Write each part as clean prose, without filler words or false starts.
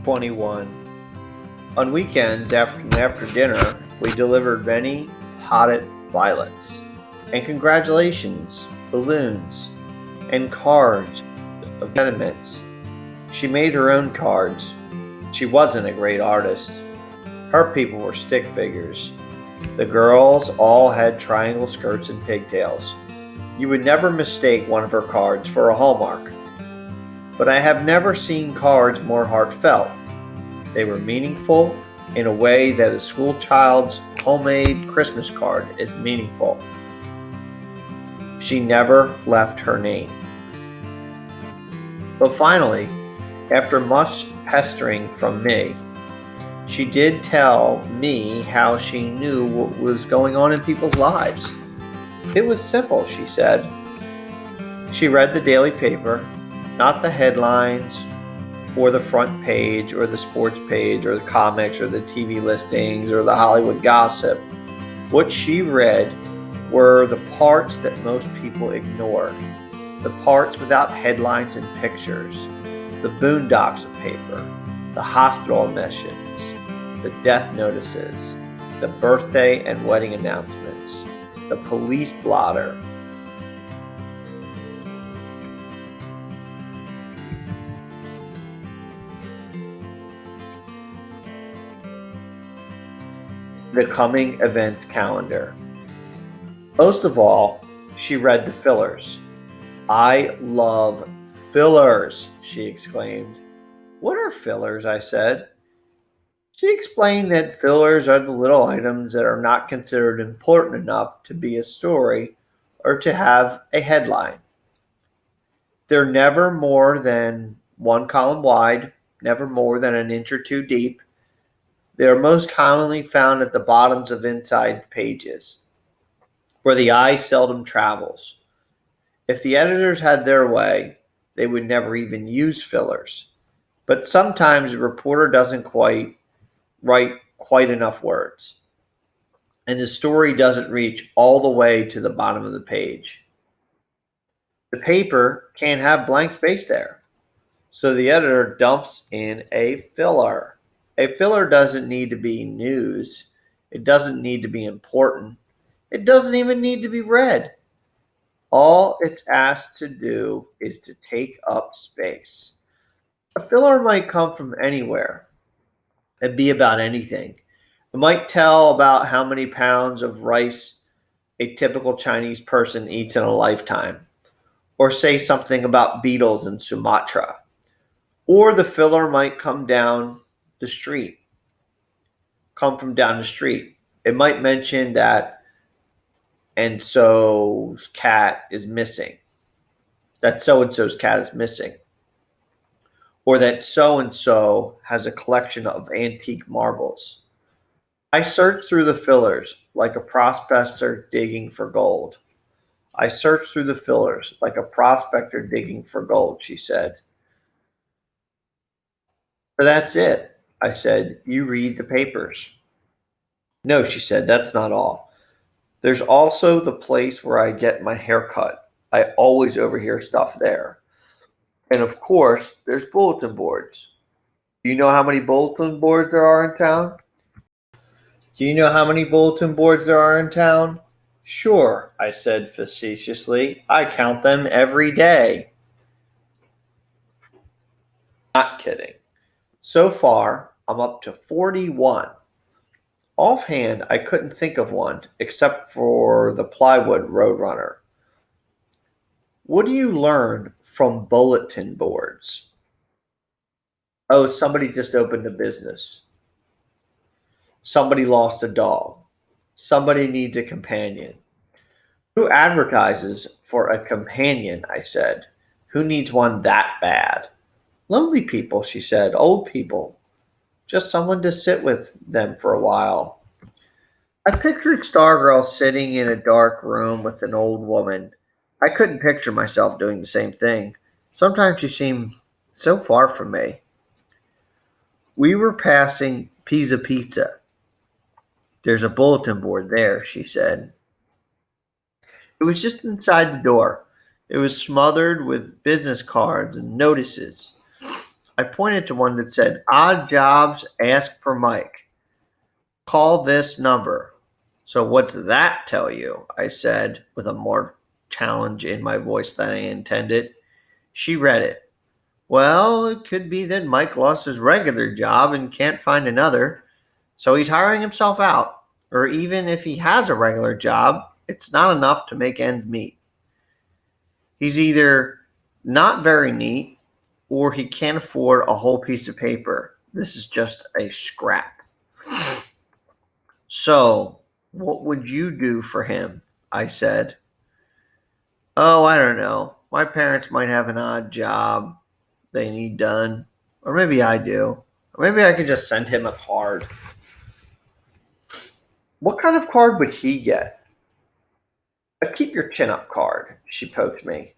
21. On weekends after dinner, we delivered many potted violets, and congratulations, balloons, and cards of sentiments. She made her own cards. She wasn't a great artist. Her people were stick figures. The girls all had triangle skirts and pigtails. You would never mistake one of her cards for a Hallmark. But I have never seen cards more heartfelt. They were meaningful in a way that a school child's homemade Christmas card is meaningful. She never left her name. But finally, after much pestering from me, she did tell me how she knew what was going on in people's lives. It was simple, she said. She read the daily paper, not the headlines, or the front page, or the sports page, or the comics, or the TV listings, or the Hollywood gossip. What she read were the parts that most people ignored, the parts without headlines and pictures, the boondocks of paper, the hospital admissions, the death notices, the birthday and wedding announcements, the police blotter, the coming events calendar. Most of all, she read the fillers. I love fillers, she exclaimed. What are fillers? I said. She explained that fillers are the little items that are not considered important enough to be a story or to have a headline. They're never more than one column wide, never more than an inch or two deep. They are most commonly found at the bottoms of inside pages, where the eye seldom travels. If the editors had their way, they would never even use fillers. But sometimes a reporter doesn't quite write quite enough words, and the story doesn't reach all the way to the bottom of the page. The paper can't have blank space there, so the editor dumps in a filler. A filler doesn't need to be news. It doesn't need to be important. It doesn't even need to be read. All it's asked to do is to take up space. A filler might come from anywhere and be about anything. It might tell about how many pounds of rice a typical Chinese person eats in a lifetime, or say something about beetles in Sumatra. Or the filler might the street, come from down the street. It might mention that and so's cat is missing, that so and so's cat is missing, or that so and so has a collection of antique marbles. I searched through the fillers like a prospector digging for gold. I searched through the fillers like a prospector digging for gold, she said. So that's it, I said. You read the papers. No, she said, that's not all. There's also the place where I get my hair cut. I always overhear stuff there. And of course, there's bulletin boards. Do you know how many bulletin boards there are in town? Do you know how many bulletin boards there are in town? Sure, I said facetiously. I count them every day. Not kidding. So far, I'm up to 41. Offhand, I couldn't think of one except for the plywood roadrunner. What do you learn from bulletin boards? Oh, somebody just opened a business. Somebody lost a dog. Somebody needs a companion. Who advertises for a companion? I said. Who needs one that bad? Lonely people, she said. Old people. Just someone to sit with them for a while. I pictured Stargirl sitting in a dark room with an old woman. I couldn't picture myself doing the same thing. Sometimes she seemed so far from me. We were passing Pizza. There's a bulletin board there, she said. It was just inside the door. It was smothered with business cards and notices. I pointed to one that said, "Odd jobs, ask for Mike. Call this number." "So what's that tell you?" I said, with a more challenge in my voice than I intended. She read it. "Well, it could be that Mike lost his regular job and can't find another, so he's hiring himself out. Or even if he has a regular job, it's not enough to make ends meet. He's either not very neat or he can't afford a whole piece of paper. This is just a scrap." "So, what would you do for him?" I said. "Oh, I don't know. My parents might have an odd job they need done. Or maybe I do. Or maybe I could just send him a card." "What kind of card would he get?" "A keep your chin up card," she poked me.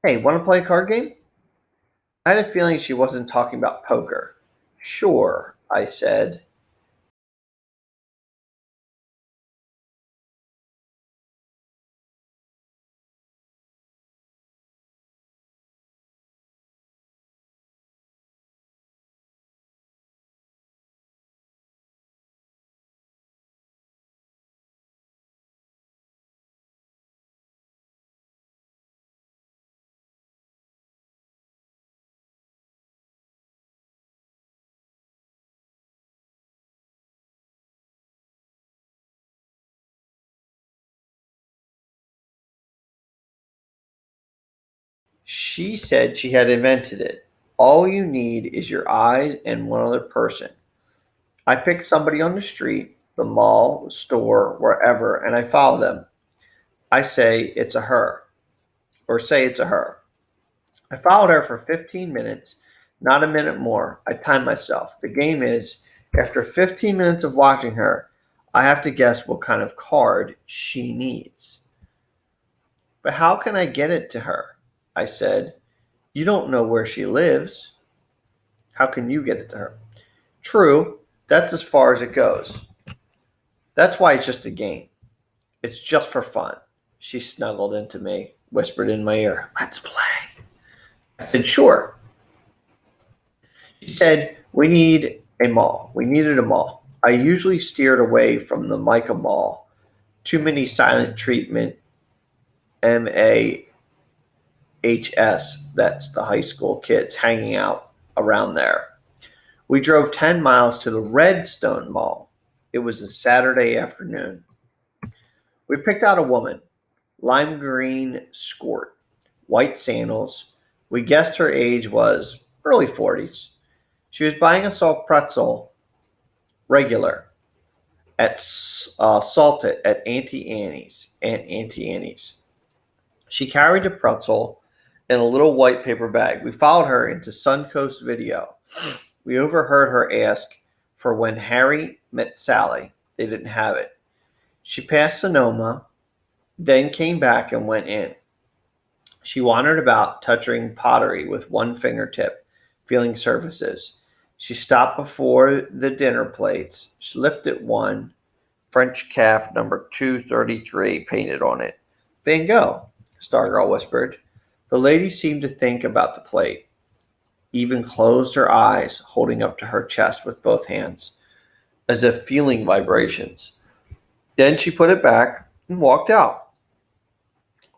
"Hey, want to play a card game?" I had a feeling she wasn't talking about poker. "Sure," I said. She said she had invented it. All you need is your eyes and one other person. I pick somebody on the street, the mall, the store, wherever, and I follow them. I say it's a her, or say it's a her. I followed her for 15 minutes, not a minute more. I time myself. The game is, after 15 minutes of watching her, I have to guess what kind of card she needs. "But how can I get it to her?" I said. "You don't know where she lives. How can you get it to her?" "True, that's as far as it goes. That's why it's just a game. It's just for fun." She snuggled into me, whispered in my ear, "Let's play." I said, "Sure." She said, We needed a mall. I usually steered away from the Micah Mall. Too many silent treatment MAHS, that's the high school kids hanging out around there. We drove 10 miles to the Redstone Mall. It was a Saturday afternoon. We picked out a woman, lime green skirt, white sandals. We guessed her age was early 40s. She was buying a salt pretzel regular at salted at Auntie Annie's. She carried the pretzel in a little white paper bag. We followed her into Suncoast Video. We overheard her ask for When Harry Met Sally. They didn't have it. She passed Sonoma, then came back and went in. She wandered about, touching pottery with one fingertip, feeling surfaces. She stopped before the dinner plates. She lifted one, French calf number 233 painted on it. "Bingo," Stargirl whispered. The lady seemed to think about the plate, even closed her eyes, holding up to her chest with both hands, as if feeling vibrations. Then she put it back and walked out.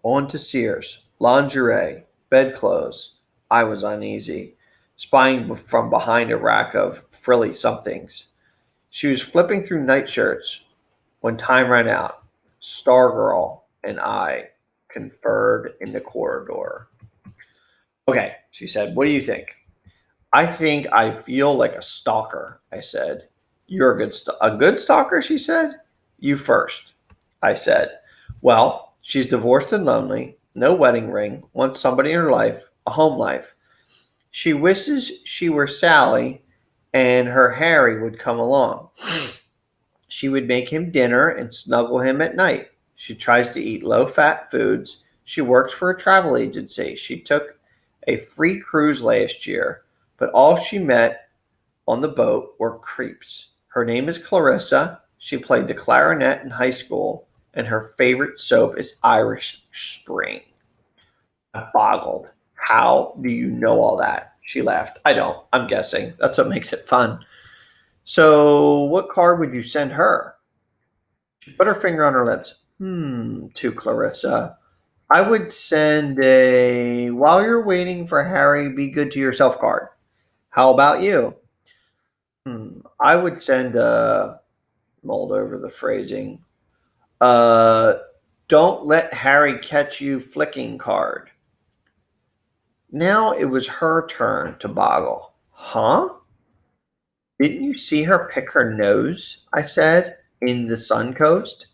On to Sears, lingerie, bedclothes. I was uneasy, spying from behind a rack of frilly somethings. She was flipping through nightshirts when time ran out. Stargirl and I conferred in the corridor. "Okay," she said, "what do you think?" "I think I feel like a stalker," I said. "You're a good stalker," she said. "You first," I said. "Well, she's divorced and lonely, no wedding ring, wants somebody in her life, a home life. She wishes she were Sally and her Harry would come along. She would make him dinner and snuggle him at night. She tries to eat low-fat foods. She works for a travel agency. She took a free cruise last year, but all she met on the boat were creeps. Her name is Clarissa. She played the clarinet in high school, and her favorite soap is Irish Spring." I boggled. "How do you know all that?" She laughed. I don't. I'm guessing. That's what makes it fun. So, what card would you send her? She put her finger on her lips. To Clarissa. I would send a while you're waiting for Harry, be good to yourself card. How about you? I would send a mold over the phrasing. Uh, don't let Harry catch you flicking card. Now it was her turn to boggle. Huh? Didn't you see her pick her nose? I said, in the sun coast.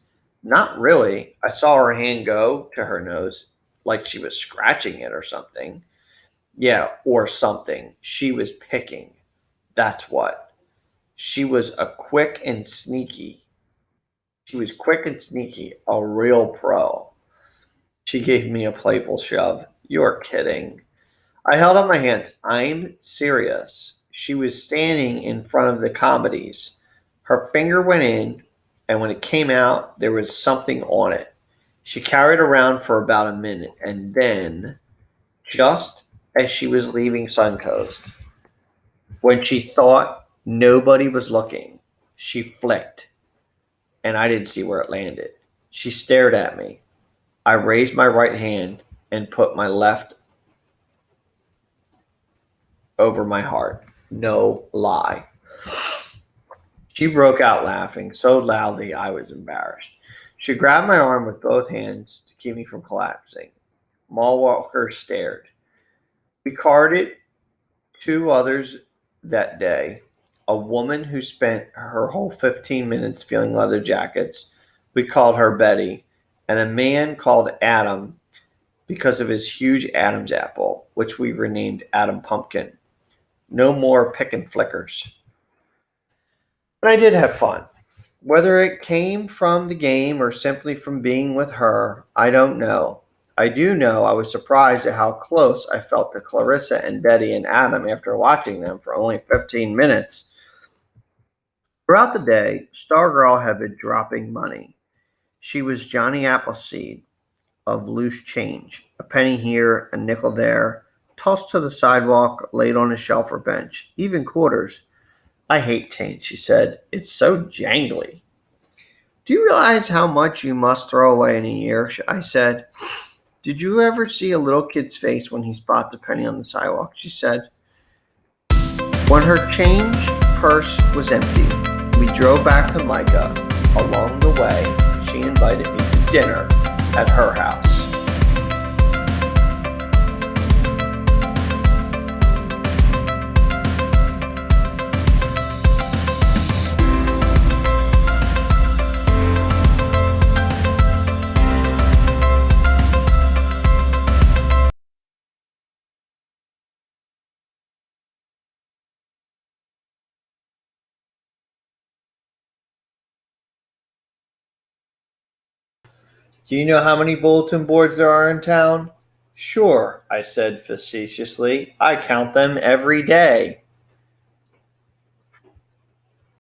Not really. I saw her hand go to her nose like she was scratching it or something. Yeah, or something. She was picking. That's what. She was a quick and sneaky. She was quick and sneaky, a real pro. She gave me a playful shove. You're kidding. I held up my hand. I'm serious. She was standing in front of the comedies. Her finger went in, and when it came out, there was something on it. She carried around for about a minute, and then, just as she was leaving Suncoast, when she thought nobody was looking, she flicked, and I didn't see where it landed. She stared at me. I raised my right hand and put my left over my heart. No lie. She broke out laughing so loudly I was embarrassed. She grabbed my arm with both hands to keep me from collapsing. Mall Walker stared. We carded two others that day. A woman who spent her whole 15 minutes feeling leather jackets. We called her Betty. And a man called Adam because of his huge Adam's apple, which we renamed Adam Pumpkin. No more pick and flickers. But I did have fun. Whether it came from the game or simply from being with her, I don't know. I do know I was surprised at how close I felt to Clarissa and Betty and Adam after watching them for only 15 minutes. Throughout the day, Stargirl had been dropping money. She was Johnny Appleseed of loose change, a penny here, a nickel there, tossed to the sidewalk, laid on a shelf or bench, even quarters. I hate change, she said. It's so jangly. Do you realize how much you must throw away in a year? I said. Did you ever see a little kid's face when he spots a penny on the sidewalk? She said. When her change purse was empty, we drove back to Micah. Along the way, she invited me to dinner at her house. Do you know how many bulletin boards there are in town? Sure, I said facetiously. I count them every day.